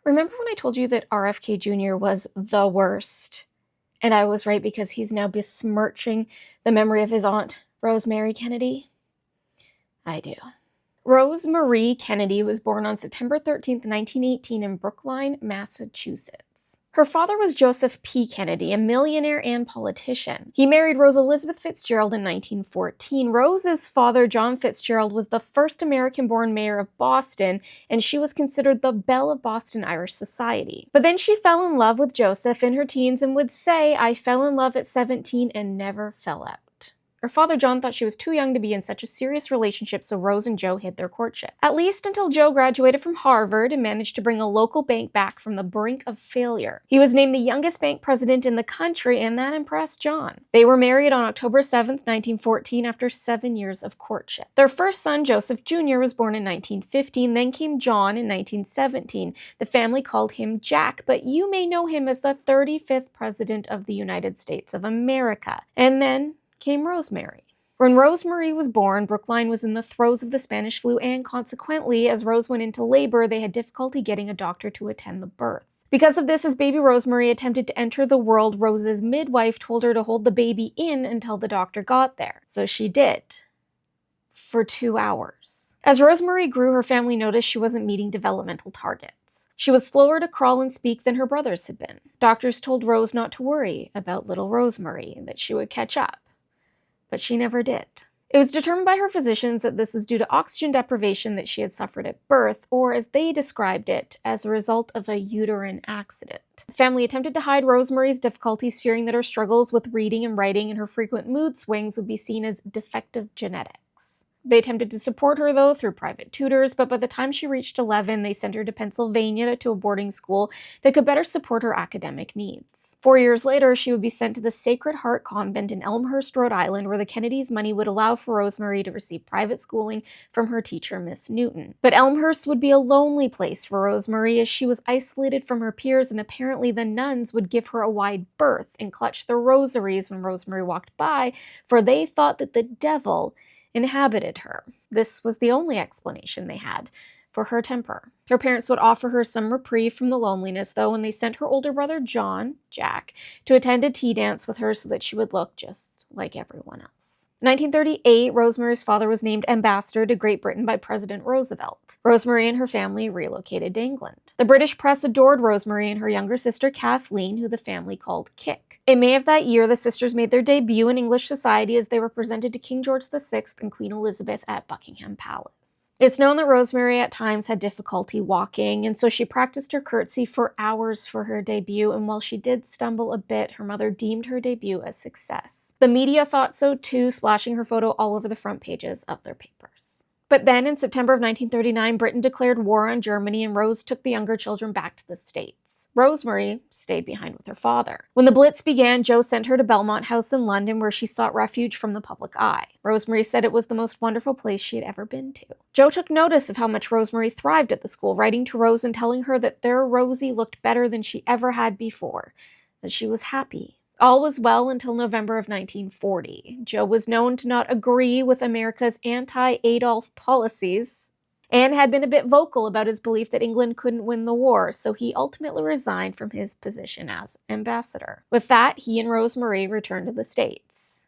Remember when I told you that RFK Jr. was the worst? And I was right because he's now besmirching the memory of his aunt, Rosemary Kennedy? I do. Rosemary Kennedy was born on September 13th, 1918 in Brookline, Massachusetts. Her father was Joseph P. Kennedy, a millionaire and politician. He married Rose Elizabeth Fitzgerald in 1914. Rose's father, John Fitzgerald, was the first American-born mayor of Boston, and she was considered the belle of Boston Irish society. But then she fell in love with Joseph in her teens and would say, "I fell in love at 17 and never fell out." Her father, John, thought she was too young to be in such a serious relationship, so Rose and Joe hid their courtship. At least until Joe graduated from Harvard and managed to bring a local bank back from the brink of failure. He was named the youngest bank president in the country, and that impressed John. They were married on October 7th, 1914, after 7 years of courtship. Their first son, Joseph Jr., was born in 1915, then came John in 1917. The family called him Jack, but you may know him as the 35th President of the United States of America. And then came Rosemary. When Rosemary was born, Brookline was in the throes of the Spanish flu, and consequently, as Rose went into labor, they had difficulty getting a doctor to attend the birth. Because of this, as baby Rosemary attempted to enter the world, Rose's midwife told her to hold the baby in until the doctor got there. So she did. For 2 hours. As Rosemary grew, her family noticed she wasn't meeting developmental targets. She was slower to crawl and speak than her brothers had been. Doctors told Rose not to worry about little Rosemary, and that she would catch up. But she never did. It was determined by her physicians that this was due to oxygen deprivation that she had suffered at birth, or as they described it, as a result of a uterine accident. The family attempted to hide Rosemary's difficulties, fearing that her struggles with reading and writing and her frequent mood swings would be seen as defective genetics. They attempted to support her, though, through private tutors, but by the time she reached 11, they sent her to Pennsylvania to a boarding school that could better support her academic needs. 4 years later, she would be sent to the Sacred Heart Convent in Elmhurst, Rhode Island, where the Kennedys' money would allow for Rosemary to receive private schooling from her teacher, Miss Newton. But Elmhurst would be a lonely place for Rosemary, as she was isolated from her peers, and apparently the nuns would give her a wide berth and clutch their rosaries when Rosemary walked by, for they thought that the devil inhabited her. This was the only explanation they had for her temper. Her parents would offer her some reprieve from the loneliness, though, when they sent her older brother, John, Jack, to attend a tea dance with her so that she would look just like everyone else. In 1938, Rosemary's father was named ambassador to Great Britain by President Roosevelt. Rosemary and her family relocated to England. The British press adored Rosemary and her younger sister Kathleen, who the family called Kick. In May of that year, the sisters made their debut in English society as they were presented to King George VI and Queen Elizabeth at Buckingham Palace. It's known that Rosemary at times had difficulty walking, and so she practiced her curtsy for hours for her debut, and while she did stumble a bit, her mother deemed her debut a success. The media thought so too, splashing her photo all over the front pages of their papers. But then, in September of 1939, Britain declared war on Germany, and Rose took the younger children back to the States. Rosemary stayed behind with her father. When the Blitz began, Joe sent her to Belmont House in London, where she sought refuge from the public eye. Rosemary said it was the most wonderful place she had ever been to. Joe took notice of how much Rosemary thrived at the school, writing to Rose and telling her that their Rosie looked better than she ever had before, that she was happy. All was well until November of 1940. Joe was known to not agree with America's anti-Adolf policies and had been a bit vocal about his belief that England couldn't win the war, so he ultimately resigned from his position as ambassador. With that, he and Rosemary returned to the States.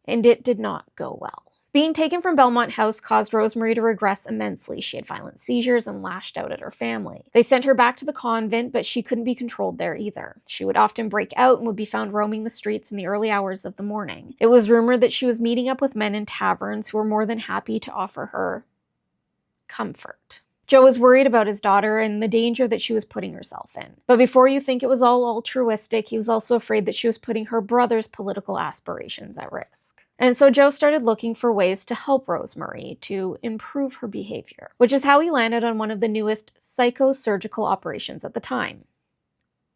And it did not go well. Being taken from Belmont House caused Rosemary to regress immensely. She had violent seizures and lashed out at her family. They sent her back to the convent, but she couldn't be controlled there either. She would often break out and would be found roaming the streets in the early hours of the morning. It was rumored that she was meeting up with men in taverns who were more than happy to offer her comfort. Joe was worried about his daughter and the danger that she was putting herself in. But before you think it was all altruistic, he was also afraid that she was putting her brother's political aspirations at risk. And so Joe started looking for ways to help Rosemary to improve her behavior, which is how he landed on one of the newest psychosurgical operations at the time,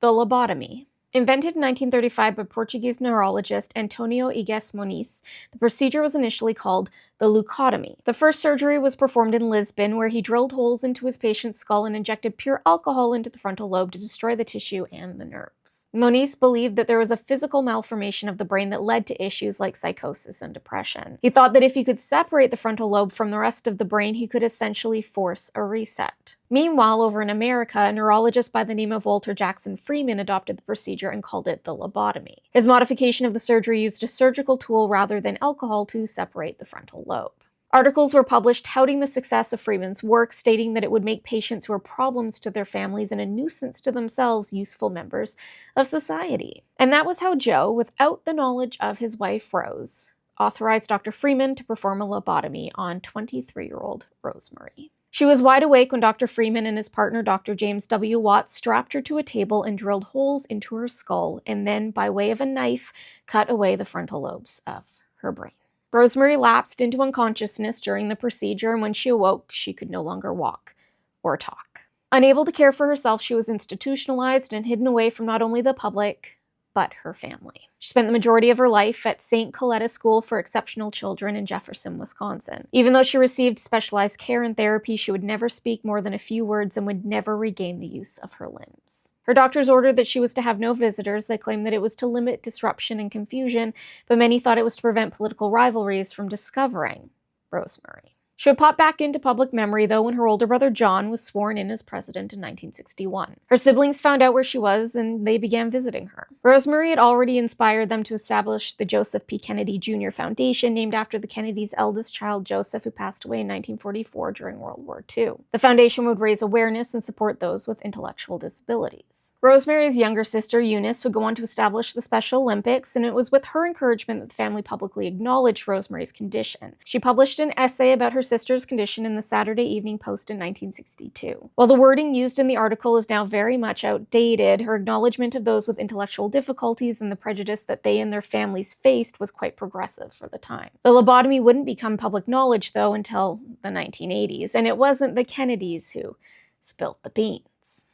the lobotomy. Invented in 1935 by Portuguese neurologist Antonio Igues Moniz, the procedure was initially called the leucotomy. The first surgery was performed in Lisbon, where he drilled holes into his patient's skull and injected pure alcohol into the frontal lobe to destroy the tissue and the nerves. Moniz believed that there was a physical malformation of the brain that led to issues like psychosis and depression. He thought that if he could separate the frontal lobe from the rest of the brain, he could essentially force a reset. Meanwhile, over in America, a neurologist by the name of Walter Jackson Freeman adopted the procedure and called it the lobotomy. His modification of the surgery used a surgical tool rather than alcohol to separate the frontal lobe. Articles were published touting the success of Freeman's work, stating that it would make patients who are problems to their families and a nuisance to themselves useful members of society. And that was how Joe, without the knowledge of his wife Rose, authorized Dr. Freeman to perform a lobotomy on 23-year-old Rosemary. She was wide awake when Dr. Freeman and his partner, Dr. James W. Watts, strapped her to a table and drilled holes into her skull, and then, by way of a knife, cut away the frontal lobes of her brain. Rosemary lapsed into unconsciousness during the procedure, and when she awoke, she could no longer walk or talk. Unable to care for herself, she was institutionalized and hidden away from not only the public, but her family. She spent the majority of her life at St. Coletta School for Exceptional Children in Jefferson, Wisconsin. Even though she received specialized care and therapy, she would never speak more than a few words and would never regain the use of her limbs. Her doctors ordered that she was to have no visitors. They claimed that it was to limit disruption and confusion, but many thought it was to prevent political rivalries from discovering Rosemary. She would pop back into public memory, though, when her older brother John was sworn in as president in 1961. Her siblings found out where she was, and they began visiting her. Rosemary had already inspired them to establish the Joseph P. Kennedy Jr. Foundation, named after the Kennedys' eldest child, Joseph, who passed away in 1944 during World War II. The foundation would raise awareness and support those with intellectual disabilities. Rosemary's younger sister, Eunice, would go on to establish the Special Olympics, and it was with her encouragement that the family publicly acknowledged Rosemary's condition. She published an essay about her sister's condition in the Saturday Evening Post in 1962. While the wording used in the article is now very much outdated, her acknowledgement of those with intellectual difficulties and the prejudice that they and their families faced was quite progressive for the time. The lobotomy wouldn't become public knowledge, though, until the 1980s, and it wasn't the Kennedys who spilled the beans.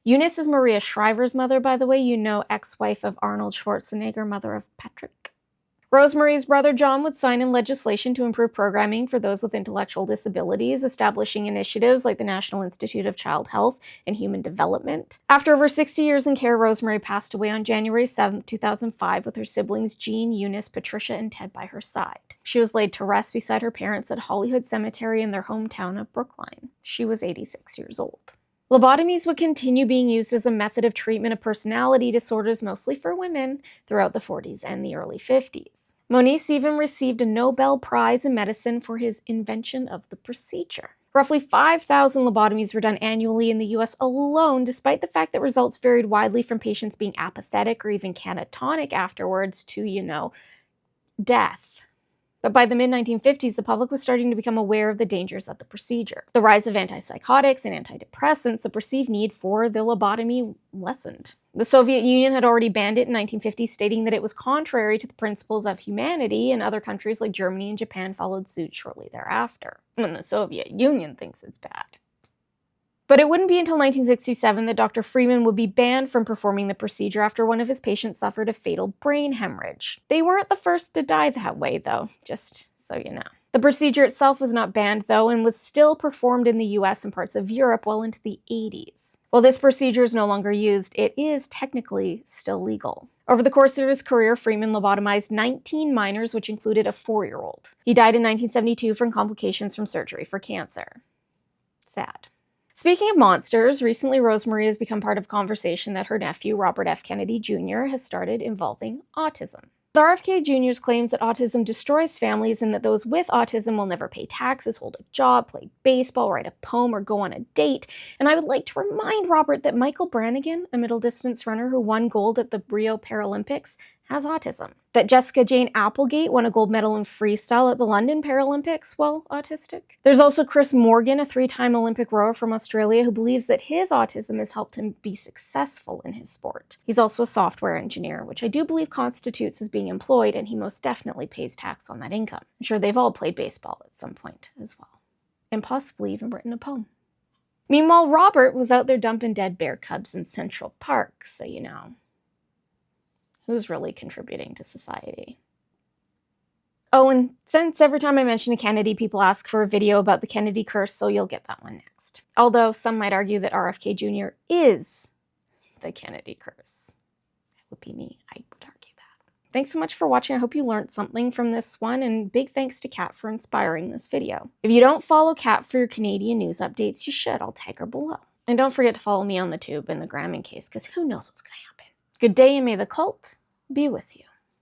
Eunice is Maria Shriver's mother, by the way, ex-wife of Arnold Schwarzenegger, mother of Patrick. Rosemary's brother John would sign in legislation to improve programming for those with intellectual disabilities, establishing initiatives like the National Institute of Child Health and Human Development. After over 60 years in care, Rosemary passed away on January 7, 2005, with her siblings Jean, Eunice, Patricia, and Ted by her side. She was laid to rest beside her parents at Hollywood Cemetery in their hometown of Brookline. She was 86 years old. Lobotomies would continue being used as a method of treatment of personality disorders, mostly for women, throughout the 40s and the early 50s. Moniz even received a Nobel Prize in Medicine for his invention of the procedure. Roughly 5,000 lobotomies were done annually in the US alone, despite the fact that results varied widely from patients being apathetic or even catatonic afterwards to, death. But by the mid-1950s, the public was starting to become aware of the dangers of the procedure. The rise of antipsychotics and antidepressants, the perceived need for the lobotomy lessened. The Soviet Union had already banned it in 1950, stating that it was contrary to the principles of humanity, and other countries like Germany and Japan followed suit shortly thereafter. And the Soviet Union thinks it's bad. But it wouldn't be until 1967 that Dr. Freeman would be banned from performing the procedure after one of his patients suffered a fatal brain hemorrhage. They weren't the first to die that way, though, just so you know. The procedure itself was not banned, though, and was still performed in the US and parts of Europe well into the 80s. While this procedure is no longer used, it is technically still legal. Over the course of his career, Freeman lobotomized 19 minors, which included a 4-year-old. He died in 1972 from complications from surgery for cancer. Sad. Speaking of monsters, recently Rosemary has become part of conversation that her nephew, Robert F. Kennedy Jr., has started involving autism. The RFK Jr.'s claims that autism destroys families and that those with autism will never pay taxes, hold a job, play baseball, write a poem, or go on a date. And I would like to remind Robert that Michael Brannigan, a middle-distance runner who won gold at the Rio Paralympics, has autism. That Jessica Jane Applegate won a gold medal in freestyle at the London Paralympics while autistic. There's also Chris Morgan, a 3-time Olympic rower from Australia, who believes that his autism has helped him be successful in his sport. He's also a software engineer, which I do believe constitutes as being employed, and he most definitely pays tax on that income. I'm sure they've all played baseball at some point as well, and possibly even written a poem. Meanwhile, Robert was out there dumping dead bear cubs in Central Park, so you know. Who's really contributing to society? Oh, and since every time I mention a Kennedy, people ask for a video about the Kennedy curse, so you'll get that one next. Although some might argue that RFK Jr. is the Kennedy curse. That would be me. I would argue that. Thanks so much for watching. I hope you learned something from this one, and big thanks to Kat for inspiring this video. If you don't follow Kat for your Canadian news updates, you should. I'll tag her below. And don't forget to follow me on the tube and the gram in case, because who knows what's going to happen. Good day, and may the cult be with you.